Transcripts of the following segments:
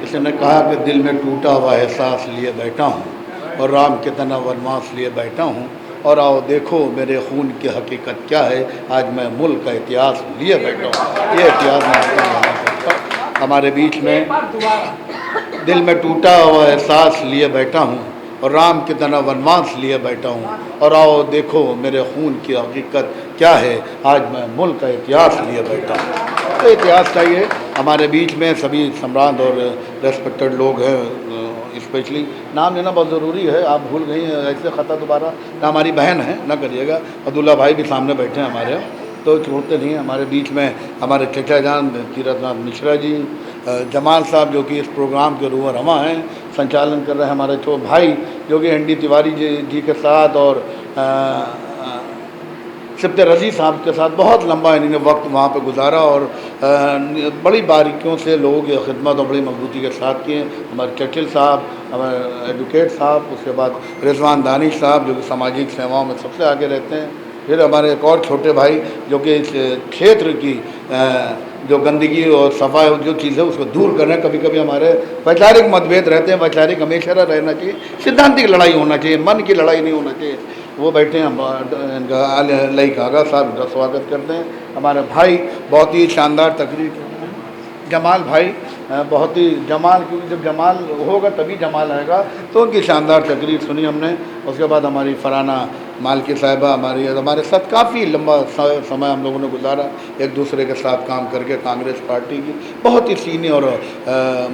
किसी ने कहा कि दिल में टूटा हुआ एहसास लिए बैठा हूँ और राम के तना वनवास लिए बैठा हूँ, और आओ देखो मेरे खून की हकीकत क्या है, आज मैं मुल्क का इतिहास लिए बैठा हूँ। ये इतिहास मैं आपको बयान करता हूँ। हमारे बीच में दिल में टूटा हुआ एहसास लिए बैठा हूँ और राम की तरह वनवास लिए बैठा हूँ, और आओ देखो मेरे खून की हकीकत क्या है, आज मैं मुल्क का इतिहास लिए बैठा हूँ। तो इतिहास चाहिए। हमारे बीच में सभी सम्राट और रेस्पेक्टेड लोग हैं, स्पेशली नाम लेना बहुत ज़रूरी है, आप भूल गई हैं ऐसे ख़ता दोबारा ना, हमारी बहन है ना करिएगा। अब्दुल्ला भाई भी सामने बैठे हैं हमारे, तो छोड़ते नहीं। हमारे बीच में हमारे चचा जान तीरथनाथ मिश्रा जी, जमाल साहब जो कि इस प्रोग्राम के रूह रमा हैं, संचालन कर रहे हैं हमारे छोटे भाई जो कि एन.डी. तिवारी जी के साथ और सिब्ते रज़ी साहब के साथ बहुत लंबा इन्होंने वक्त वहाँ पे गुजारा और बड़ी बारीकियों से लोगों की खिदमत और बड़ी मजबूती के साथ किए। हमारे चर्चिल साहब, हमारे एडवोकेट साहब, उसके बाद रिजवान दानिश साहब जो कि सामाजिक सेवाओं में सबसे आगे रहते हैं। फिर हमारे एक और छोटे भाई जो कि इस क्षेत्र की जो गंदगी और सफाई जो चीज़ है उसको दूर कर रहे हैं। कभी कभी हमारे वैचारिक मतभेद रहते हैं, वैचारिक हमेशा रहना चाहिए, सिद्धांतिक लड़ाई होना चाहिए, मन की लड़ाई नहीं होना चाहिए। वो बैठे हैं, इनका लई कागा साहब, इनका स्वागत करते हैं। हमारे भाई बहुत ही शानदार तकरीर, जमाल भाई बहुत ही जमाल, क्योंकि जब जमाल होगा तभी जमाल आएगा, तो उनकी शानदार तकरीर सुनी हमने। उसके बाद हमारी फराना मालकी साहिबा हमारे साथ काफ़ी लंबा समय हम लोगों ने गुजारा, एक दूसरे के साथ काम करके। कांग्रेस पार्टी की बहुत ही सीनियर और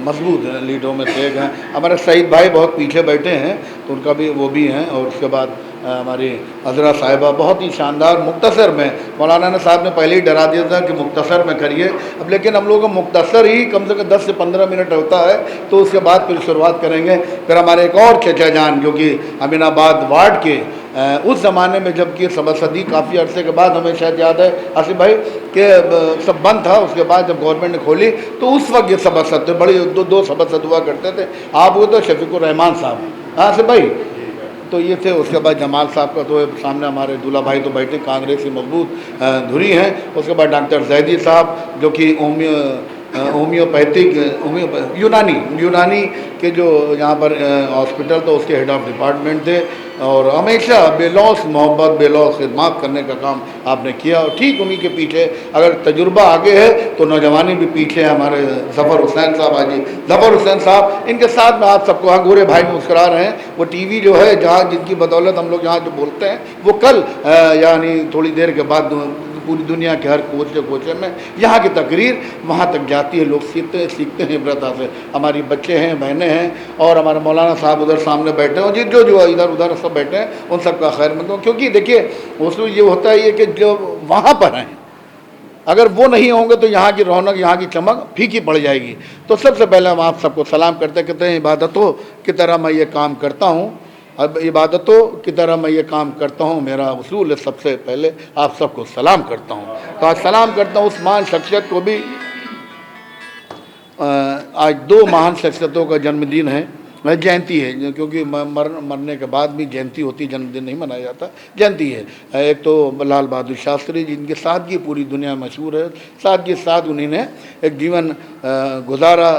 मजबूत लीडरों में से एक हैं। हमारे सईद भाई बहुत पीछे बैठे हैं, तो उनका भी वो भी हैं। और उसके बाद हमारी अजरा साहिबा बहुत ही शानदार मुख्तसर में, मौलाना साहब ने पहले ही डरा दिया था कि मुख्तसर में करिए, अब लेकिन हम लोगों को मुख्तसर ही कम से कम 10 से 15 मिनट होता है, तो उसके बाद फिर शुरुआत करेंगे। फिर हमारे एक और चचा जान जो कि अमीनाबाद वार्ड के उस ज़माने में जबकि सभासदी काफ़ी अरसे के बाद, हमें शायद याद है आसिफ भाई के सब बंद था, उसके बाद जब गवर्नमेंट ने खोली तो उस वक्त ये सभासद थे, बड़े दो सभासद हुआ करते थे। आप वो तो शफीकुर रहमान साहब, हाँ आसिफ भाई, तो ये थे। उसके बाद जमाल साहब का तो सामने हमारे दूल्हा भाई तो बैठे, कांग्रेस की मजबूत धुरी हैं। उसके बाद डॉक्टर जैदी साहब जो कि होम्योपैथिक यूनानी के जो यहाँ पर हॉस्पिटल तो उसके हेड ऑफ डिपार्टमेंट थे, और हमेशा बेलौस मोहब्बत बेलौस खिदमत करने का काम आपने किया। और ठीक उन्हीं के पीछे अगर तजुर्बा आगे है तो नौजवानी भी पीछे है। हमारे ज़फ़र हुसैन साहब, हाजी ज़फ़र हुसैन साहब, इनके साथ में आप सबको, हाँ गोरे भाई मुस्कुरा रहे हैं, वो टीवी जो है जहाँ जिनकी बदौलत हम लोग यहाँ जो बोलते हैं वो कल यानी थोड़ी देर के बाद पूरी दुनिया के हर कोचे में यहाँ की तकरीर वहाँ तक जाती है, लोग सीखते हैं इब्रत से। हमारी बच्चे हैं, बहनें हैं, और हमारे मौलाना साहब उधर सामने बैठे हैं, और जो इधर उधर सब बैठे हैं उन सबका खैर मकदम। क्योंकि देखिए उसमें ये होता है कि जो वहाँ पर हैं अगर वो नहीं होंगे तो यहाँ की रौनक, यहाँ की चमक फीकी पड़ जाएगी। तो सबसे पहले हम आप सबको सलाम करते हैं, इबादतों की तरह मैं ये काम करता हूँ, अब इबादतों की तरह मैं ये काम करता हूँ, मेरा उसूल है सबसे पहले आप सबको सलाम करता हूँ। तो आज सलाम करता हूँ उस महान शख्सियत को भी। आज 2 महान शख्सियतों का जन्मदिन है, जयंती है, क्योंकि मरने के बाद भी जयंती होती, जन्मदिन नहीं मनाया जाता, जयंती है। एक तो लाल बहादुर शास्त्री जिनकी सादगी पूरी दुनिया में मशहूर है, सादगी के साथ उन्होंने एक जीवन गुजारा,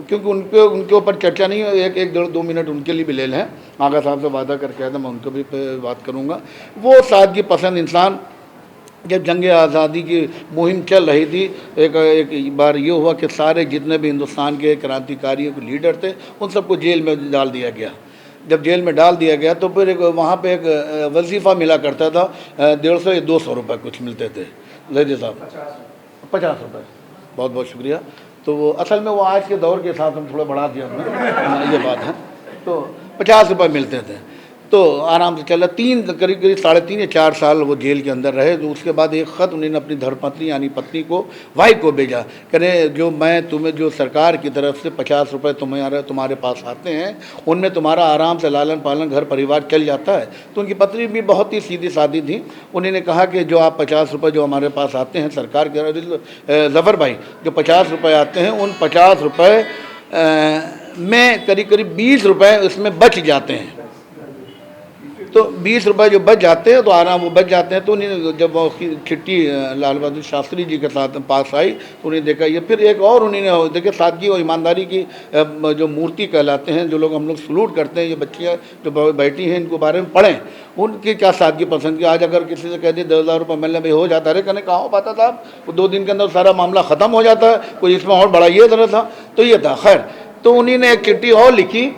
क्योंकि उनके ऊपर चर्चा नहीं है, एक 2 मिनट उनके लिए भी ले लें। आगा साहब से वादा करके आया था, मैं उनको भी बात करूँगा। वो सादगी पसंद इंसान, जब जंग आज़ादी की मुहिम चल रही थी, एक बार ये हुआ कि सारे जितने भी हिंदुस्तान के क्रांतिकारियों के लीडर थे उन सबको जेल में डाल दिया गया। जब जेल में डाल दिया गया तो फिर वहाँ पे एक वजीफ़ा मिला करता था, 150 या 200 रुपये कुछ मिलते थे। जैदी साहब 50 रुपये, बहुत बहुत शुक्रिया। तो वो असल में वो आज के दौर के हिसाब से हम थोड़ा बढ़ा दिया हमने, ये बात है। तो 50 रुपये मिलते थे, तो आराम से चला। करीब 3.5 या 4 साल वो जेल के अंदर रहे। तो उसके बाद एक ख़त उन्होंने अपनी धर्मपत्नी यानी पत्नी को, वाइफ को भेजा, करें जो मैं तुम्हें जो सरकार की तरफ से 50 रुपये तुम्हारे पास आते हैं उनमें तुम्हारा आराम से लालन पालन घर परिवार चल जाता है। तो उनकी पत्नी भी बहुत ही सीधी सादी थी, उन्होंने कहा कि जो आप 50 रुपये जो हमारे पास आते हैं सरकार के, ज़फ़र भाई जो 50 रुपये आते हैं उन 50 रुपये में करीब 20 रुपये उसमें बच जाते हैं। तो 20 रुपये जो बच जाते हैं तो आराम वो बच जाते हैं। तो उन्हें जब उसकी चिट्ठी लाल बहादुर शास्त्री जी के साथ पास आई तो उन्हें देखा ये, फिर एक और उन्होंने देखिए सादगी और ईमानदारी की जो मूर्ति कहलाते हैं, जो लोग हम लोग सलूट करते हैं, ये बच्चियाँ जो बैठी हैं इनको बारे में पढ़ें, उनकी क्या सादगी पसंद की। आज अगर किसी से कह दिए 10,000 रुपये मिलने भाई हो जाता है, कहने कहाँ हो पाता था आप, वो 2 दिन के अंदर सारा मामला ख़त्म हो जाता है, कोई इसमें और बढ़ाइए तरह था। तो ये था। खैर, तो उन्हीं ने एक चिट्ठी और लिखी,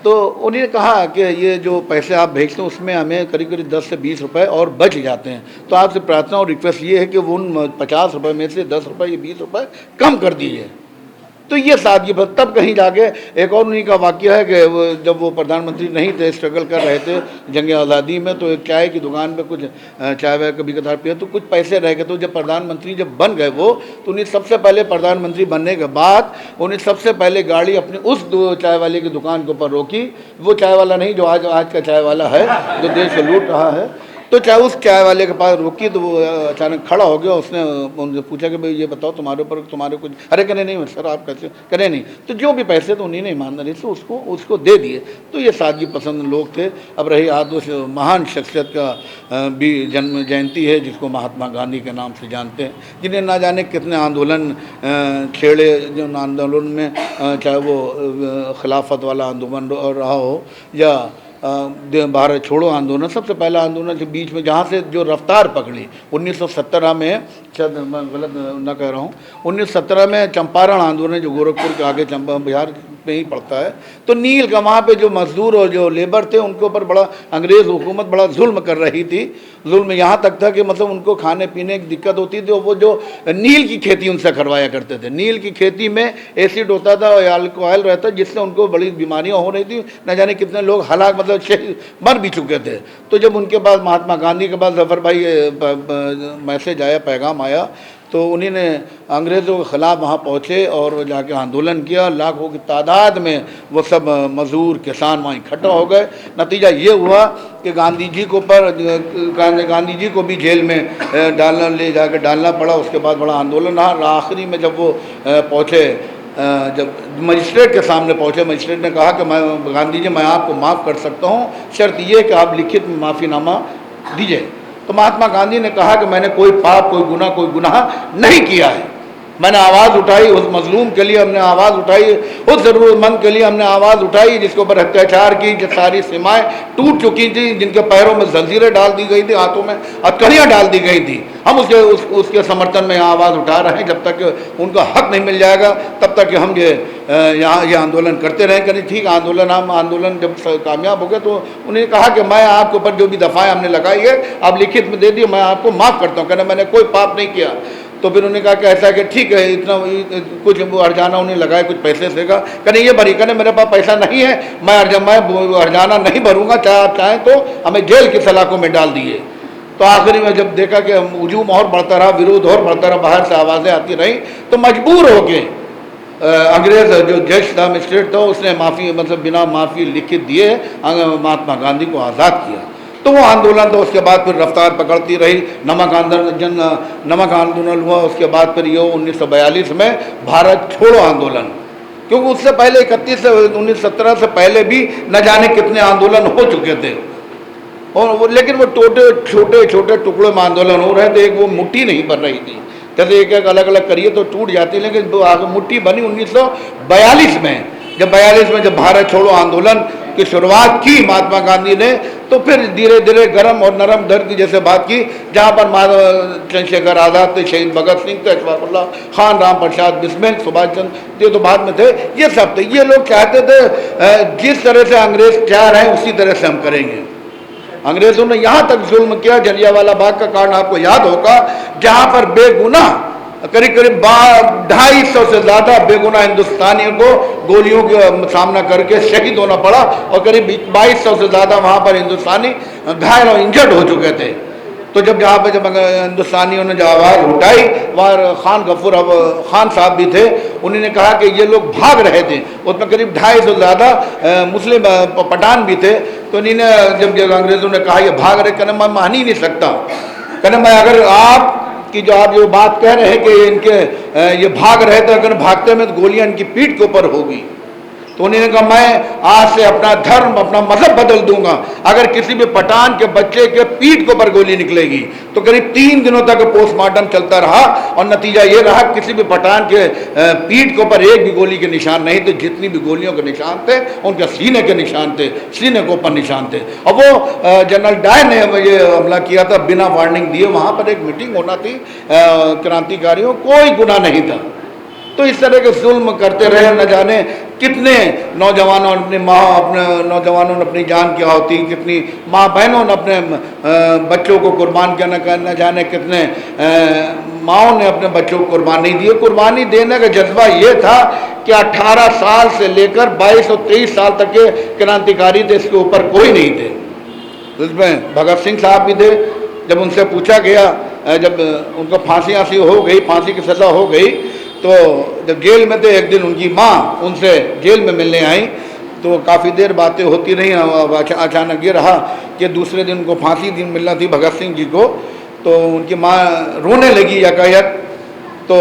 तो उन्होंने कहा कि ये जो पैसे आप भेजते हैं उसमें हमें करीब करीब 10 से 20 रुपए और बच जाते हैं, तो आपसे प्रार्थना और रिक्वेस्ट ये है कि वो उन 50 रुपये में से 10 रुपये या 20 रुपये कम कर दीजिए। तो ये सादगी पर तब कहीं जाके एक और उन्हीं का वाक़या है कि वो जब वो प्रधानमंत्री नहीं थे, स्ट्रगल कर रहे थे जंग आज़ादी में, तो एक चाय की दुकान पे कुछ चाय वाय कभी कदार पिया तो कुछ पैसे रह गए। तो जब प्रधानमंत्री जब बन गए वो, तो उन्हें सबसे पहले प्रधानमंत्री बनने के बाद उन्हें सबसे पहले गाड़ी अपनी उस चाय वाले की दुकान के ऊपर रोकी। वो चाय वाला नहीं जो आज का चाय वाला है जो देश को लूट रहा है, तो चाहे उस चाय वाले के पास रुकी तो वो अचानक खड़ा हो गया। उसने उनसे पूछा कि भाई ये बताओ तुम्हारे ऊपर तुम्हारे कुछ, अरे कहने नहीं सर आप कैसे, कहने नहीं। तो जो भी पैसे तो उन्हीं ने ईमानदारी से उसको दे दिए। तो ये सादगी पसंद लोग थे। अब रही आज उस महान शख्सियत का भी जन्म जयंती है जिसको महात्मा गांधी के नाम से जानते हैं, जिन्हें ना जाने कितने आंदोलन छेड़े, जो आंदोलन में चाहे वो खिलाफत वाला आंदोलन रहा हो या भारत छोड़ो आंदोलन, सबसे पहला आंदोलन के बीच में जहाँ से जो रफ्तार पकड़ी 1917 में, शायद मैं गलत ना कह रहा हूँ, 1917 में चंपारण आंदोलन जो गोरखपुर के आगे बिहार में ही पड़ता है, तो नील का वहाँ पे जो मजदूर और जो लेबर थे उनके ऊपर बड़ा अंग्रेज़ हुकूमत बड़ा जुल्म कर रही थी। जुल्म यहाँ तक था कि मतलब उनको खाने पीने की दिक्कत होती थी। वो जो नील की खेती उनसे करवाया करते थे, नील की खेती में एसिड होता था और अल्कोहल रहता, जिससे उनको बड़ी बीमारियाँ हो रही थी। न जाने कितने लोग हलाक मतलब मर भी चुके थे। तो जब उनके पास महात्मा गांधी के पास जफर भाई मैसेज आया, पैगाम आया, तो उन्हीं ने अंग्रेज़ों के ख़िलाफ़ वहाँ पहुँचे और जाके आंदोलन किया। लाखों की तादाद में वो सब मज़दूर किसान वहाँ इकट्ठा हो गए। नतीजा ये हुआ कि गांधी जी को भी जेल में डालना पड़ा। उसके बाद बड़ा आंदोलन रहा। आखिरी में जब वो पहुँचे, जब मजिस्ट्रेट के सामने पहुँचे, मजिस्ट्रेट ने कहा कि मैं गांधी जी मैं आपको माफ़ कर सकता हूँ, शर्त ये कि आप लिखित में माफ़ीनामा दीजिए। तो महात्मा गांधी ने कहा कि मैंने कोई पाप, कोई गुनाह नहीं किया है। मैंने आवाज़ उठाई उस मजलूम के लिए, हमने आवाज़ उठाई उस ज़रूरतमंद के लिए, हमने आवाज़ उठाई जिसके ऊपर अत्याचार की, जो सारी सीमाएं टूट चुकी थी, जिनके पैरों में जंजीरें डाल दी गई थी, हाथों में हथकड़ियाँ डाल दी गई थी। हम उसके समर्थन में आवाज़ उठा रहे हैं। जब तक उनका हक नहीं मिल जाएगा तब तक हम ये आंदोलन करते रहें। कहीं ठीक आंदोलन जब कामयाब हो गए तो उन्होंने कहा कि मैं आपके ऊपर जो भी दफ़ाएँ हमने लगाई है आप लिखित में दे दिए, मैं आपको माफ़ करता हूँ। कहना मैंने कोई पाप नहीं किया। तो फिर उन्होंने कहा कि ऐसा कि ठीक है, इतना कुछ हरजाना उन्हें लगाया कुछ पैसे से का, कहने ये भरी, कहने मेरे पास पैसा नहीं है, मैं हरजाना नहीं भरूंगा, चाहे आप चाहें तो हमें जेल की सलाखों में डाल दिए। तो आखिरी में जब देखा कि हुजूम और बढ़ता रहा, विरोध और बढ़ता रहा, बाहर से आवाज़ें आती रही, तो मजबूर हो के अंग्रेज़ जो जज था, मजिस्ट्रेट था, उसने माफ़ी मतलब बिना माफ़ी लिखित दिए महात्मा गांधी को आज़ाद किया। तो वो आंदोलन तो उसके बाद फिर रफ्तार पकड़ती रही। नमक आंदोलन हुआ। उसके बाद फिर ये 1942 में भारत छोड़ो आंदोलन, क्योंकि उससे पहले 1917 से पहले भी न जाने कितने आंदोलन हो चुके थे, और लेकिन वो छोटे टुकड़ों में आंदोलन हो रहे थे। एक वो मुट्ठी नहीं बन रही थी, जैसे एक अलग अलग करिए तो टूट जाती, लेकिन मुट्ठी बनी 1942 में। जब 42 में जब भारत छोड़ो आंदोलन की शुरुआत की महात्मा गांधी ने, तो फिर धीरे धीरे गरम और नरम दर्द की जैसे बात की, जहाँ पर चंद्रशेखर आज़ाद थे, शहीद भगत सिंह थे, अशफाकुल्लाह खान, राम प्रसाद बिस्मिल, सुभाष चंद्र, ये तो बाद में थे, ये सब थे। ये लोग चाहते थे जिस तरह से अंग्रेज चाह रहे हैं उसी तरह से हम करेंगे। अंग्रेजों ने यहाँ तक जुल्म किया, जलियांवाला बाग का कांड आपको याद होगा, जहाँ पर बेगुनाह करीब 250 से ज़्यादा बेगुनाह हिंदुस्तानियों को गोलियों का सामना करके शहीद होना पड़ा, और करीब 2200 से ज़्यादा वहाँ पर हिंदुस्तानी घायल और इंजर्ड हो चुके थे। तो जब हिंदुस्तानियों ने जो आवाज़ उठाई, वहाँ खान गफूर खान साहब भी थे, उन्होंने कहा कि ये लोग भाग रहे थे, उसमें करीब 250 से ज़्यादा मुस्लिम पठान भी थे। तो इन्होंने जब अंग्रेज़ों ने कहा ये भाग रहे, कहने मैं मान ही नहीं सकता, कहने मैं अगर आप कि जो आप जो बात कह रहे हैं कि इनके ये भाग रहे थे, अगर भागते में तो गोलियां इनकी पीठ के ऊपर होगी। तो उन्होंने कहा मैं आज से अपना धर्म अपना मजहब बदल दूंगा अगर किसी भी पठान के बच्चे के पीठ के ऊपर गोली निकलेगी। तो करीब 3 दिनों तक पोस्टमार्टम चलता रहा और नतीजा ये रहा किसी भी पठान के पीठ के ऊपर एक भी गोली के निशान नहीं थे। जितनी भी गोलियों के निशान थे उनके सीने के निशान थे, सीने के ऊपर निशान थे। और वो जनरल डाय ने ये हमला किया था बिना वार्निंग दिए। वहाँ पर एक मीटिंग होना थी क्रांतिकारियों, कोई गुनाह नहीं था। तो इस तरह के जुल्म करते रहे, न जाने कितने नौजवानों ने अपनी जान की आहुति, कितनी माँ बहनों ने अपने बच्चों को कुर्बान किया, न जाने कितने माँओं ने अपने बच्चों को कुर्बानी दी। कुर्बानी देने का जज्बा ये था कि 18 साल से लेकर 22 और 23 साल तक के क्रांतिकारी थे, इसके ऊपर कोई नहीं थे। उसमें भगत सिंह साहब भी थे। जब उनसे पूछा गया, जब उनको फांसी हो गई, फांसी की सज़ा हो गई, तो जब जेल में थे एक दिन उनकी माँ उनसे जेल में मिलने आई। तो काफ़ी देर बातें होती रही। अचानक ये रहा कि दूसरे दिन उनको फांसी दिन मिलना थी भगत सिंह जी को। तो उनकी माँ रोने लगी यकायक। तो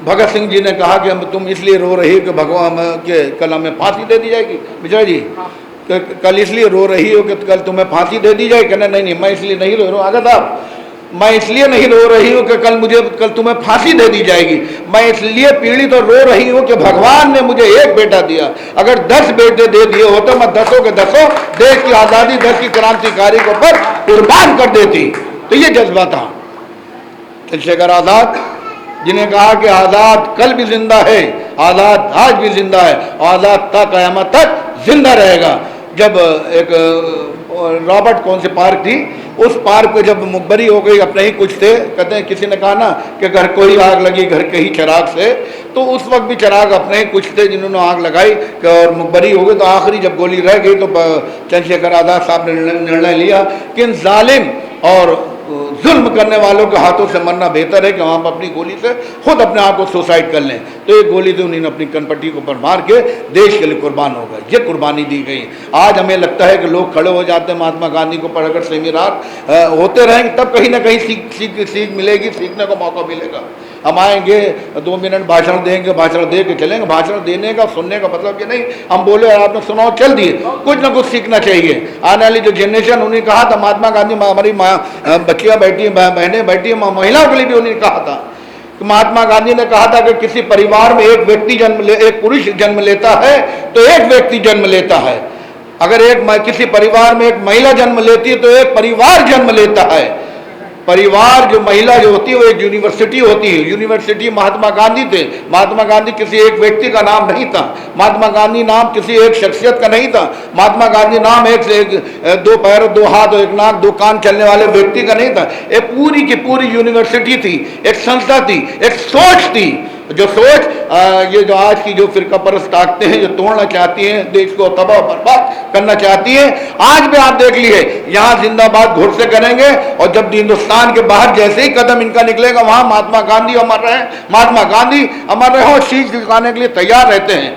भगत सिंह जी ने कहा कि तुम इसलिए रो रही हो कि भगवान के कल हमें फांसी दे दी जाएगी। विजय जी कल इसलिए रो रही हो कि कल तुम्हें फांसी दे दी जाएगी? कहना नहीं मैं इसलिए नहीं रो रहा हूँ। अगर आप मैं इसलिए नहीं रो रही हूँ कि कल तुम्हें फांसी दे दी जाएगी। मैं इसलिए पीड़ित और रो रही हूँ कि भगवान ने मुझे एक बेटा दिया। अगर 10 बेटे दे दिए होते मैं 10 के 10 देश की आज़ादी, देश की क्रांतिकारी को पर कुर्बान कर देती। तो ये जज्बा था चंद्रशेखर आज़ाद, जिन्हें कहा कि आज़ाद कल भी जिंदा है, आज़ाद आज भी जिंदा है, आज़ाद तक क़यामत तक जिंदा रहेगा। जब एक रॉबर्ट कौन सी पार्क थी, उस पार्क पे जब मुखबरी हो गई, अपने ही कुछ थे, कहते हैं किसी ने कहा ना कि घर को ही आग लगी घर के ही चिराग से। तो उस वक्त भी चिराग अपने ही कुछ थे जिन्होंने आग लगाई और मुखबरी हो गई। तो आखिरी जब गोली रह गई तो चंद्रशेखर आज़ाद साहब ने निर्णय लिया कि इन जालिम और जुल्म करने वालों के हाथों से मरना बेहतर है कि हम अपनी गोली से खुद अपने आप को सुसाइड कर लें। तो एक गोली से उन्होंने अपनी कनपट्टी को पर मार के देश के लिए कुर्बान हो गए। ये कुर्बानी दी गई। आज हमें लगता है कि लोग खड़े हो जाते हैं महात्मा गांधी को पर अगर सेमिनार होते रहेंगे तब कहीं ना कहीं सीख मिलेगी, सीखने का मौका मिलेगा। हम आएंगे 2 मिनट भाषण देंगे, भाषण दे के चलेंगे। भाषण देने का सुनने का मतलब ये नहीं हम बोले और आपने सुनाओ चल दिए। कुछ ना कुछ सीखना चाहिए। आने वाली जो जनरेशन, उन्हें कहा था महात्मा गांधी, हमारी बच्चियाँ बैठी हैं, बहनें बैठी हैं, महिलाओं के लिए भी उन्होंने कहा था कि महात्मा गांधी ने कहा था कि किसी परिवार में एक व्यक्ति एक पुरुष जन्म लेता है तो एक व्यक्ति जन्म लेता है। अगर किसी परिवार में एक महिला जन्म लेती है तो एक परिवार जन्म लेता है। परिवार जो महिला जो होती है वो एक यूनिवर्सिटी होती है। यूनिवर्सिटी महात्मा गांधी थे। महात्मा गांधी किसी एक व्यक्ति का नाम नहीं था। महात्मा गांधी नाम किसी एक शख्सियत का नहीं था। महात्मा गांधी नाम एक से एक 2 पैर 2 हाथ 1 नाक 2 कान चलने वाले व्यक्ति का नहीं था। एक पूरी की पूरी यूनिवर्सिटी थी, एक संस्था थी, एक सोच थी। जो सोच ये जो आज की जो फिरका परस्त ताकतें हैं, जो तोड़ना चाहती हैं, देश को तबाह बर्बाद करना चाहती हैं, आज भी आप देख लिए यहाँ जिंदाबाद घोड़ से करेंगे और जब हिंदुस्तान के बाहर जैसे ही कदम इनका निकलेगा वहाँ महात्मा गांधी अमर रहे, महात्मा गांधी अमर रहे और शीश झुकाने के लिए तैयार रहते हैं।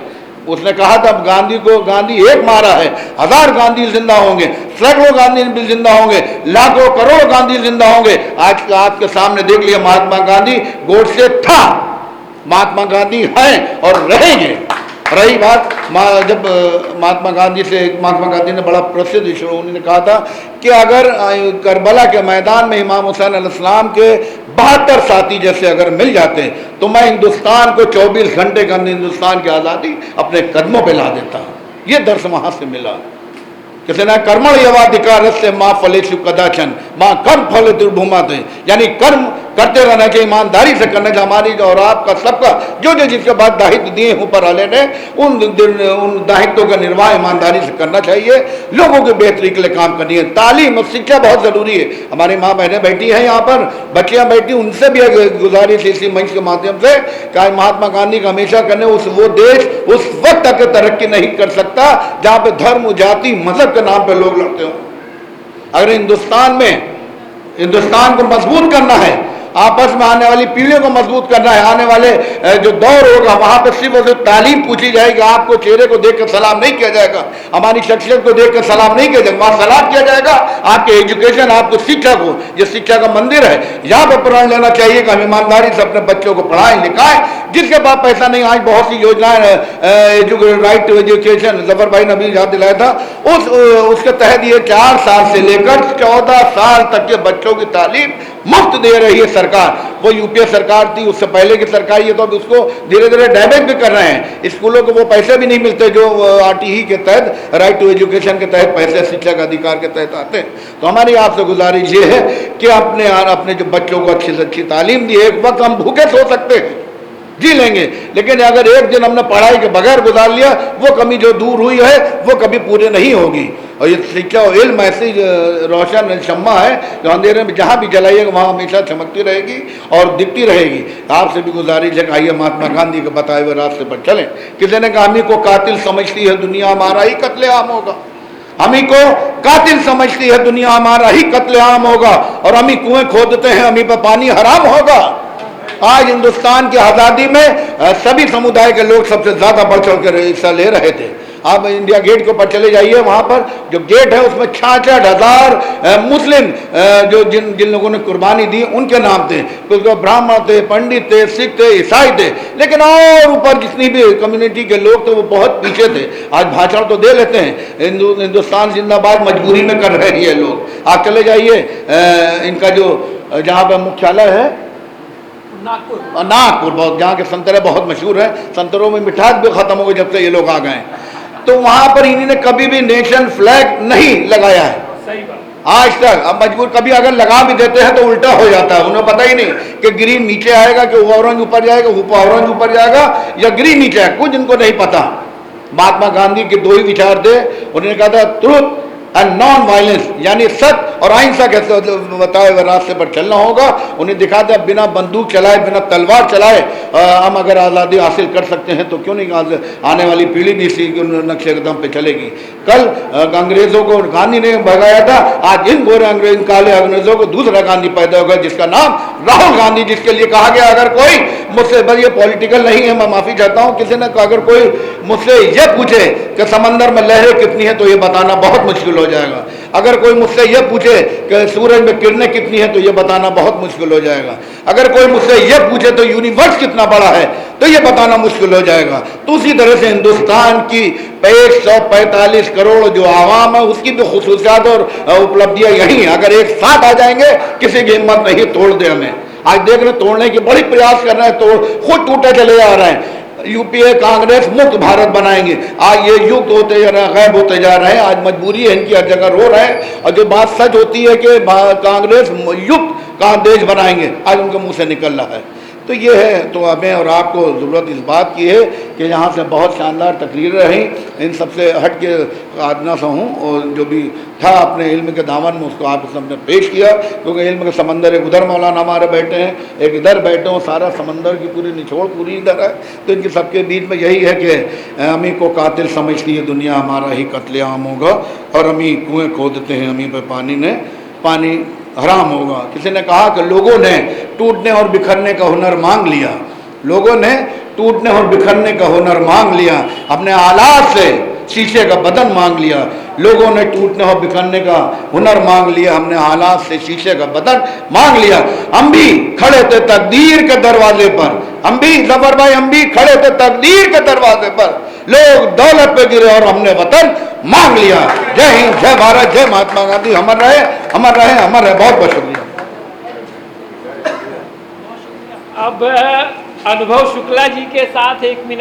उसने कहा था गांधी एक मारा है, 1000 गांधी जिंदा होंगे, सैकड़ों गांधी भी जिंदा होंगे, लाखों करोड़ गांधी जिंदा होंगे। आज आपके सामने देख लिया महात्मा गांधी गोडसे था, महात्मा गांधी हैं और रहेंगे। रही बात जब महात्मा गांधी ने बड़ा प्रसिद्ध ईश्वर उन्होंने कहा था कि अगर करबला के मैदान में इमाम हुसैन अलैहिस्सलाम के 72 साथी जैसे अगर मिल जाते तो मैं हिंदुस्तान को 24 घंटे के अंदर हिंदुस्तान की आज़ादी अपने कदमों पे ला देता। ये दर्श वहां से मिला। किसी ने कर्मण यवाधिकार से माँ फलेशु कदाचन माँ कर्म फल दुर्भूमा थे, यानी कर्म करते रहना चाहिए, ईमानदारी से करना चाहिए। हमारी और आपका सबका जो जिसके बाद दायित्व दिए ऊपर वाले ने उन दायित्वों का निर्वाह ईमानदारी से करना चाहिए। लोगों की बेहतरी के लिए काम करनी है। तालीम और शिक्षा बहुत ज़रूरी है। हमारी माँ बहनें बैठी हैं यहाँ पर, बच्चियाँ बैठी, उनसे भी गुजारिश इसी मंच के माध्यम से कि महात्मा गांधी का हमेशा करने वो देश उस वक्त तक तरक्की नहीं कर सकता जहाँ पे धर्म जाति मजहब के नाम पे लोग लड़ते हो। अगर हिंदुस्तान को मजबूत करना है आपस में आने वाली पीढ़ियों को मजबूत करना है। आने वाले जो दौर होगा वहाँ पर सिर्फ और सिर्फ तालीम पूछी जाएगी, आपको चेहरे को देखकर सलाम नहीं किया जाएगा, हमारी शख्सियत को देखकर सलाम नहीं किया जाएगा, वहाँ सलाम किया जाएगा आपके एजुकेशन, आपको शिक्षा को, ये शिक्षा का मंदिर है, यहाँ पर प्रण लेना चाहिए कि हम ईमानदारी से अपने बच्चों को पढ़ाएं लिखाएं। जिसके पास पैसा नहीं, आज बहुत सी योजनाएं, राइट टू एजुकेशन जफर भाई ने अभी याद दिलाया था, उसके तहत ये 4 साल से लेकर 14 साल तक के बच्चों की तालीम मुफ्त दे रही है सरकार। वो यूपीए सरकार थी, उससे पहले की सरकार, ये तो अब उसको धीरे धीरे डैमेज भी कर रहे हैं। स्कूलों को वो पैसे भी नहीं मिलते जो आरटीई के तहत, राइट टू एजुकेशन के तहत पैसे शिक्षा का अधिकार के तहत आते हैं। तो हमारी आपसे गुजारिश ये है कि अपने जो बच्चों को अच्छी से अच्छी तालीम दी। एक वक्त हम भूखे सो सकते हैं, जी लेंगे, लेकिन अगर एक दिन हमने पढ़ाई के बगैर गुजार लिया, वो कमी जो दूर हुई है वो कभी पूरी नहीं होगी। और ये शिक्षा और इल्म ऐसी रोशन शम्मा है जो अंधेरे में जहाँ भी जलाइएगा वहाँ हमेशा चमकती रहेगी और दिखती रहेगी। आपसे भी गुजारिश है कि आइए महात्मा गांधी के बताए हुए रास्ते पर चलें। किसी ने कहा हमी को कातिल समझती है दुनिया, हमारा ही कत्लेआम होगा। हमी को कातिल समझती है दुनिया, हमारा ही कत्लेआम होगा। और हमी कुएं खोदते हैं, हमी पर पानी हराम होगा। आज हिंदुस्तान की आज़ादी में सभी समुदाय के लोग सबसे ज़्यादा बढ़ चढ़ कर हिस्सा ले रहे थे। आप इंडिया गेट के ऊपर चले जाइए, वहाँ पर जो गेट है उसमें 66,000 मुस्लिम जो जिन लोगों ने कुर्बानी दी उनके नाम थे। कुछ ब्राह्मण थे, पंडित थे, सिख थे, ईसाई थे, लेकिन और ऊपर जितनी भी कम्युनिटी के लोग थे वो बहुत पीछे थे। आज भाषण तो दे लेते हैं, हिंदुस्तान जिंदाबाद मजबूरी में कर रहे हैं ये लोग। आप चले जाइए इनका जो जहाँ पर मुख्यालय है नागपुर, बहुत जहाँ के संतरे बहुत मशहूर हैं, संतरों में मिठास भी खत्म हो गई जब से ये लोग आ गए। तो वहां पर इन्होंने कभी भी नेशन फ्लैग नहीं लगाया है, सही बात, आज तक। अब मजबूर कभी अगर लगा भी देते हैं तो उल्टा हो जाता है, उन्हें पता ही नहीं कि ग्रीन नीचे आएगा कि ऑरेंज ऊपर जाएगा, ऑरेंज ऊपर जाएगा या ग्रीन नीचे आएगा, कुछ इनको नहीं पता। महात्मा गांधी के 2 ही विचार थे, उन्होंने कहा था ट्रुथ एंड नॉन वायलेंस, यानी सत्य और अहिंसा कैसे बताए हुए रास्ते पर चलना होगा। उन्हें दिखा दिया बिना बंदूक चलाए, बिना तलवार चलाए हम अगर आज़ादी हासिल कर सकते हैं तो क्यों नहीं आने वाली पीढ़ी भी इसी नक्शे कदम पे चलेगी। कल अंग्रेजों को गांधी ने भगाया था, आज इन गोरे अंग्रेज काले अंग्रेजों को दूसरा गांधी पैदा होगा जिसका नाम राहुल गांधी, जिसके लिए कहा गया अगर कोई मुझसे, बस ये पॉलिटिकल नहीं है, मैं माफ़ी चाहता हूँ, किसी ने अगर कोई मुझसे ये पूछे कि समंदर में लहरें कितनी है तो ये बताना बहुत मुश्किल हो जाएगा। अगर कोई मुझसे ये पूछे कि सूरज में किरणें कितनी है तो ये बताना बहुत मुश्किल हो जाएगा। अगर कोई मुझसे ये पूछे तो यूनिवर्स कितना बड़ा है तो ये बताना मुश्किल हो जाएगा। तो उसी तरह से हिंदुस्तान की 145 करोड़ जो आवाम है उसकी भी खुसूसियात और उपलब्धियां यही हैं। अगर एक साथ आ जाएंगे किसी की हिम्मत नहीं तोड़ दे हमें। आज देख रहे तोड़ने के बड़ी प्रयास कर रहे हैं, तोड़ खुद टूटे चले जा रहे हैं। यूपीए कांग्रेस मुक्त भारत बनाएंगे, आज ये युक्त होते जा रहे हैं, गायब होते जा रहे हैं। आज मजबूरी है इनकी, हर जगह रो रहे हैं। और जो बात सच होती है कि कांग्रेस युक्त का देश बनाएंगे, आज उनके मुंह से निकल रहा है। तो ये है, तो हमें और आपको ज़रूरत इस बात की है कि यहाँ से बहुत शानदार तकरीरें रहीं, इन सबसे हट के आदना सा हूँ और जो भी था अपने इल्म के दामन में उसको आपके सामने पेश किया, क्योंकि इल्म के समंदर एक उधर मौलाना हमारे बैठे हैं, एक इधर बैठे हों, सारा समंदर की पूरी निचोड़ पूरी इधर है। तो इनके सबके बीच में यही है कि हम ही को कातिल समझती है दुनिया, हमारा ही कत्लेआम होगा। और हम ही कुएँ खोदते हैं, हम ही पर पानी हराम होगा। किसी ने कहा कि लोगों ने टूटने और बिखरने का हुनर मांग लिया, लोगों ने टूटने और बिखरने का हुनर मांग लिया, अपने आलात से शीशे का बदन मांग लिया। लोगों ने टूटने और बिखरने का हुनर मांग लिया, हमने हालात से शीशे का बदन मांग लिया। हम भी खड़े थे तकदीर के दरवाजे पर, हम भी जफर भाई, हम भी खड़े थे तकदीर के दरवाजे पर। लोग दौलत पे गिरे और हमने वतन मांग लिया। जय हिंद, जय भारत, जय महात्मा गांधी। अमर रहे, अमर रहे, अमर रहे। बहुत बहुत शुक्रिया। अब अनुभव शुक्ला जी के साथ 1 मिनट